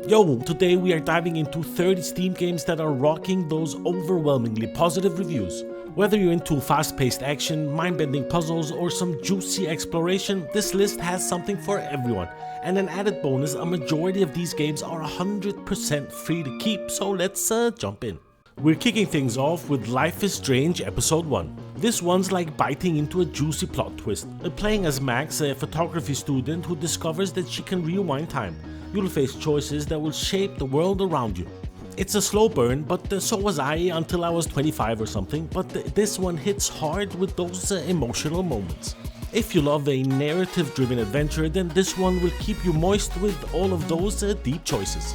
Yo, today we are diving into 30 Steam games that are rocking those overwhelmingly positive reviews. Whether you're into fast-paced action, mind-bending puzzles, or some juicy exploration, this list has something for everyone. And an added bonus, a majority of these games are 100% free to keep, so let's jump in. We're kicking things off with Life is Strange Episode 1. This one's like biting into a juicy plot twist. Playing as Max, a photography student who discovers that she can rewind time. You'll face choices that will shape the world around you. It's a slow burn, but so was I until I was 25 or something, but this one hits hard with those emotional moments. If you love a narrative-driven adventure, then this one will keep you moist with all of those deep choices.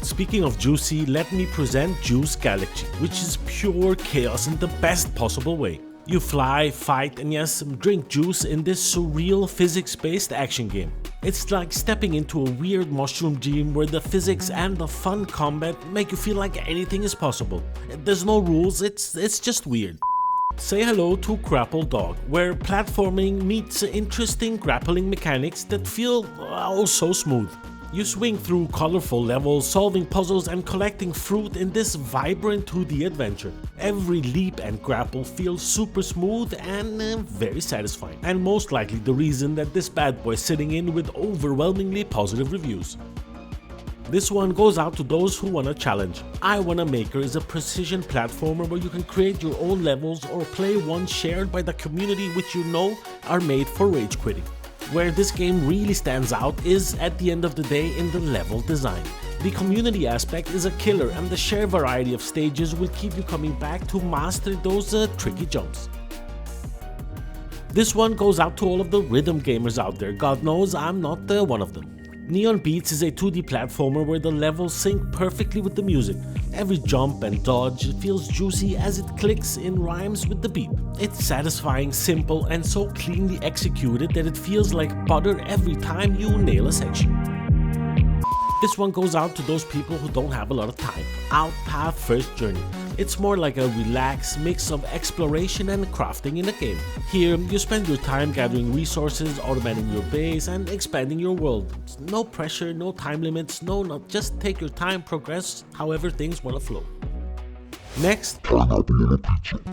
Speaking of juicy, let me present Juice Galaxy, which is pure chaos in the best possible way. You fly, fight, and yes, drink juice in this surreal physics-based action game. It's like stepping into a weird mushroom dream where the physics and the fun combat make you feel like anything is possible. There's no rules, it's just weird. Say hello to Grapple Dog, where platforming meets interesting grappling mechanics that feel oh so smooth. You swing through colorful levels, solving puzzles and collecting fruit in this vibrant 2D adventure. Every leap and grapple feels super smooth and very satisfying, and most likely the reason that this bad boy is sitting in with overwhelmingly positive reviews. This one goes out to those who want a challenge. I Wanna Maker is a precision platformer where you can create your own levels or play one shared by the community which you know are made for rage quitting. Where this game really stands out is at the end of the day in the level design. The community aspect is a killer and the sheer variety of stages will keep you coming back to master those tricky jumps. This one goes out to all of the rhythm gamers out there. God knows I'm not one of them. Neon Beats is a 2D platformer where the levels sync perfectly with the music. Every jump and dodge feels juicy as it clicks in rhymes with the beat. It's satisfying, simple, and so cleanly executed that it feels like butter every time you nail a section. This one goes out to those people who don't have a lot of time. Outpath First Journey. It's more like a relaxed mix of exploration and crafting in a game. Here, you spend your time gathering resources, automating your base, and expanding your world. No pressure, no time limits, just take your time, progress however things wanna flow. Next,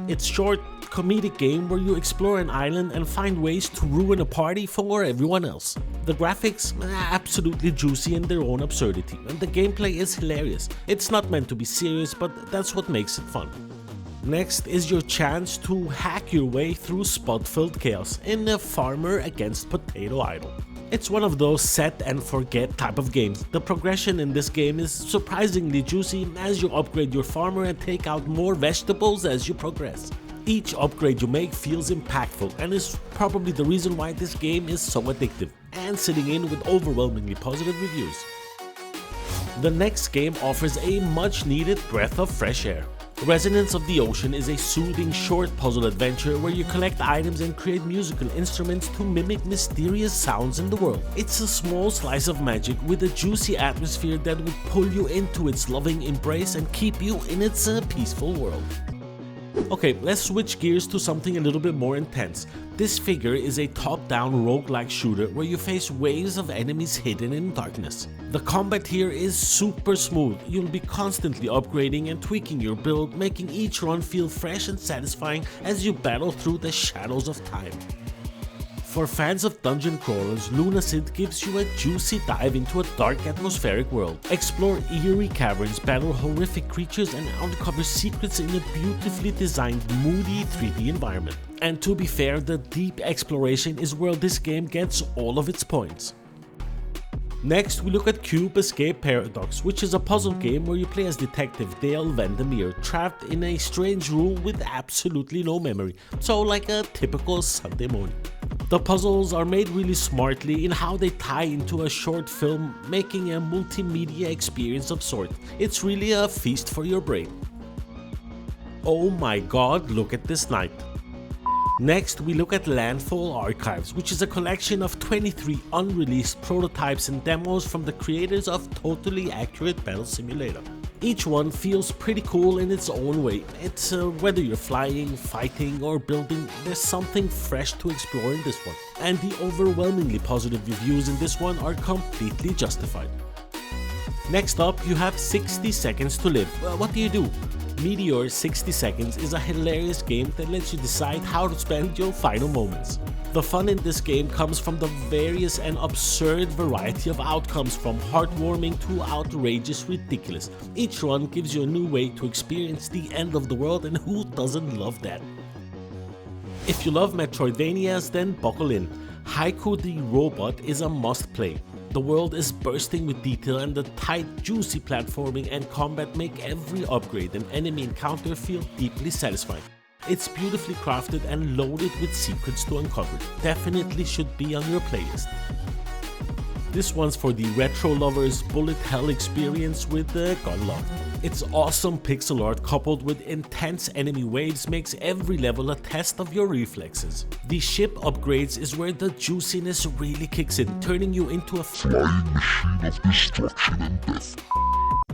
it's short, comedic game where you explore an island and find ways to ruin a party for everyone else. The graphics absolutely juicy in their own absurdity, and the gameplay is hilarious. It's not meant to be serious, but that's what makes it fun. Next is your chance to hack your way through spot-filled chaos in a Farmer Against Potato Idol. It's one of those set and forget type of games. The progression in this game is surprisingly juicy as you upgrade your farmer and take out more vegetables as you progress. Each upgrade you make feels impactful and is probably the reason why this game is so addictive and sitting in with overwhelmingly positive reviews. The next game offers a much needed breath of fresh air. Resonance of the Ocean is a soothing short puzzle adventure where you collect items and create musical instruments to mimic mysterious sounds in the world. It's a small slice of magic with a juicy atmosphere that will pull you into its loving embrace and keep you in its peaceful world. Okay, let's switch gears to something a little bit more intense. Disfigure is a top-down roguelike shooter where you face waves of enemies hidden in darkness. The combat here is super smooth. You'll be constantly upgrading and tweaking your build, making each run feel fresh and satisfying as you battle through the shadows of time. For fans of dungeon crawlers, Lunacid gives you a juicy dive into a dark atmospheric world. Explore eerie caverns, battle horrific creatures, and uncover secrets in a beautifully designed, moody 3D environment. And to be fair, the deep exploration is where this game gets all of its points. Next, we look at Cube Escape Paradox, which is a puzzle game where you play as Detective Dale Vandermeer, trapped in a strange room with absolutely no memory, so like a typical Sunday morning. The puzzles are made really smartly in how they tie into a short film, making a multimedia experience of sorts. It's really a feast for your brain. Oh my god, look at this night. Next, we look at Landfall Archives, which is a collection of 23 unreleased prototypes and demos from the creators of Totally Accurate Battle Simulator. Each one feels pretty cool in its own way. It's whether you're flying, fighting, or building, there's something fresh to explore in this one. And the overwhelmingly positive reviews in this one are completely justified. Next up, you have 60 seconds to live. Well, what do? Meteor 60 Seconds is a hilarious game that lets you decide how to spend your final moments. The fun in this game comes from the various and absurd variety of outcomes, from heartwarming to outrageous ridiculous. Each run gives you a new way to experience the end of the world, and who doesn't love that? If you love Metroidvanias, then buckle in. Haiku the Robot is a must-play. The world is bursting with detail, and the tight, juicy platforming and combat make every upgrade and enemy encounter feel deeply satisfying. It's beautifully crafted and loaded with secrets to uncover. Definitely should be on your playlist. This one's for the retro lovers' bullet hell experience with the Gunlocked. Its awesome pixel art coupled with intense enemy waves makes every level a test of your reflexes. The ship upgrades is where the juiciness really kicks in, turning you into a flying machine of destruction and death.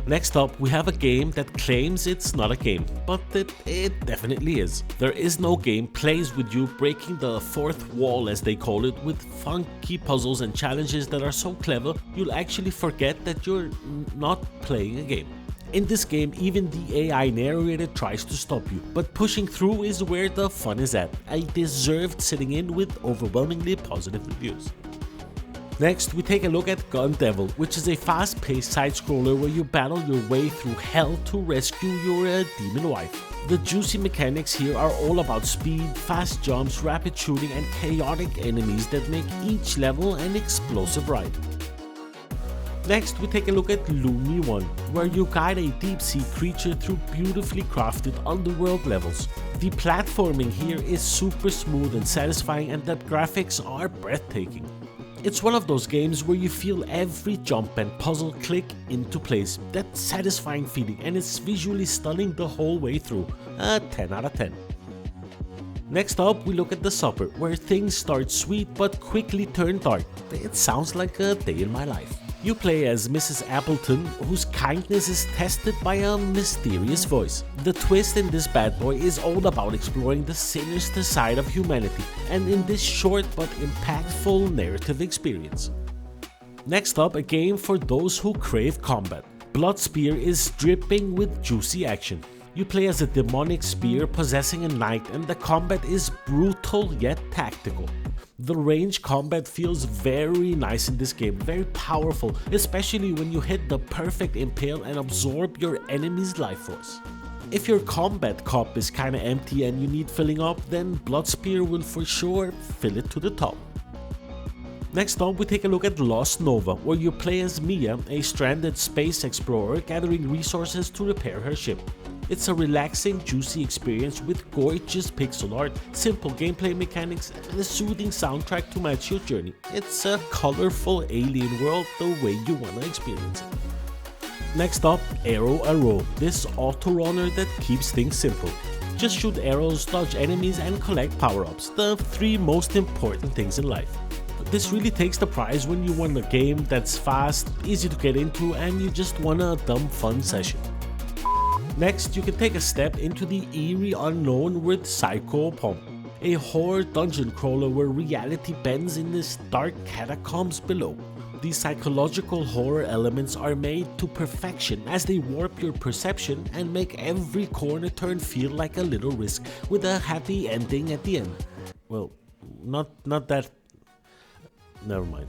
Next up, we have a game that claims it's not a game, but it definitely is. There Is No Game plays with you, breaking the fourth wall as they call it, with funky puzzles and challenges that are so clever you'll actually forget that you're not playing a game. In this game, even the AI narrator tries to stop you, but pushing through is where the fun is at. I deserved sitting in with overwhelmingly positive reviews. Next, we take a look at Gun Devil, which is a fast-paced side-scroller where you battle your way through hell to rescue your demon wife. The juicy mechanics here are all about speed, fast jumps, rapid shooting, and chaotic enemies that make each level an explosive ride. Next, we take a look at Lumione, where you guide a deep-sea creature through beautifully crafted underworld levels. The platforming here is super smooth and satisfying, and the graphics are breathtaking. It's one of those games where you feel every jump and puzzle click into place. That satisfying feeling, and it's visually stunning the whole way through. 10 out of 10. Next up, we look at The Supper, where things start sweet but quickly turn dark. It sounds like a day in my life. You play as Mrs. Appleton, whose kindness is tested by a mysterious voice. The twist in this bad boy is all about exploring the sinister side of humanity, and in this short but impactful narrative experience. Next up, a game for those who crave combat. Blood Spear is dripping with juicy action. You play as a demonic spear possessing a knight, and the combat is brutal yet tactical. The range combat feels very nice in this game, very powerful, especially when you hit the perfect impale and absorb your enemy's life force. If your combat cup is kinda empty and you need filling up, then Blood Spear will for sure fill it to the top. Next up, we take a look at Lost Nova, where you play as Mia, a stranded space explorer gathering resources to repair her ship. It's a relaxing, juicy experience with gorgeous pixel art, simple gameplay mechanics, and a soothing soundtrack to match your journey. It's a colorful alien world the way you wanna experience it. Next up, Arrow, this auto-runner that keeps things simple. Just shoot arrows, dodge enemies, and collect power-ups, the three most important things in life. This really takes the prize when you want a game that's fast, easy to get into, and you just want a dumb fun session. Next, you can take a step into the eerie unknown with Psychopomp, a horror dungeon crawler where reality bends in this dark catacombs below. The psychological horror elements are made to perfection as they warp your perception and make every corner turn feel like a little risk, with a happy ending at the end. Well, not that. Never mind.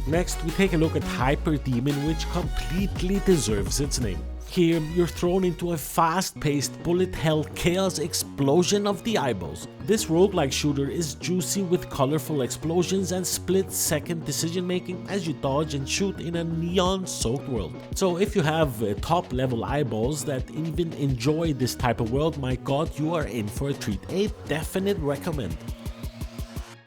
Next, we take a look at Hyper Demon, which completely deserves its name. Here, you're thrown into a fast-paced bullet hell chaos explosion of the eyeballs. This roguelike shooter is juicy with colorful explosions and split-second decision-making as you dodge and shoot in a neon-soaked world. So if you have top-level eyeballs that even enjoy this type of world, my god, you are in for a treat. A definite recommend.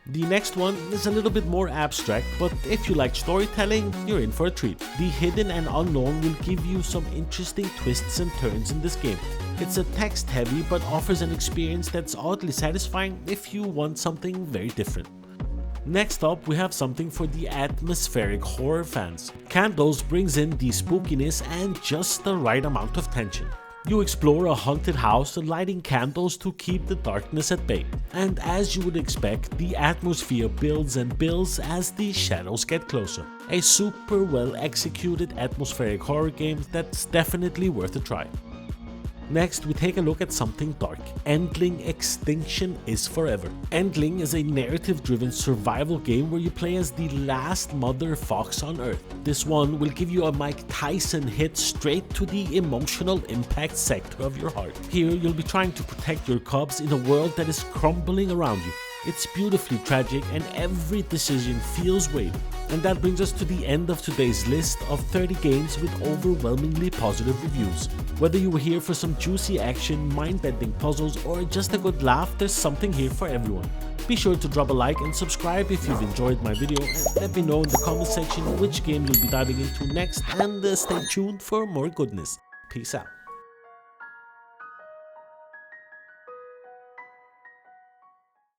The next one is a little bit more abstract, but if you like storytelling, you're in for a treat. The Hidden and Unknown will give you some interesting twists and turns in this game. It's a text heavy but offers an experience that's oddly satisfying if you want something very different. Next up, we have something for the atmospheric horror fans. Candles brings in the spookiness and just the right amount of tension. You explore a haunted house lighting candles to keep the darkness at bay. And as you would expect, the atmosphere builds and builds as the shadows get closer. A super well executed atmospheric horror game that's definitely worth a try. Next, we take a look at something dark. Endling Extinction is Forever. Endling is a narrative-driven survival game where you play as the last mother fox on Earth. This one will give you a Mike Tyson hit straight to the emotional impact sector of your heart. Here, you'll be trying to protect your cubs in a world that is crumbling around you. It's beautifully tragic and every decision feels weighty. And that brings us to the end of today's list of 30 games with overwhelmingly positive reviews. Whether you were here for some juicy action, mind-bending puzzles, or just a good laugh, there's something here for everyone. Be sure to drop a like and subscribe if you've enjoyed my video, and let me know in the comment section which game you'll be diving into next, and stay tuned for more goodness. Peace out.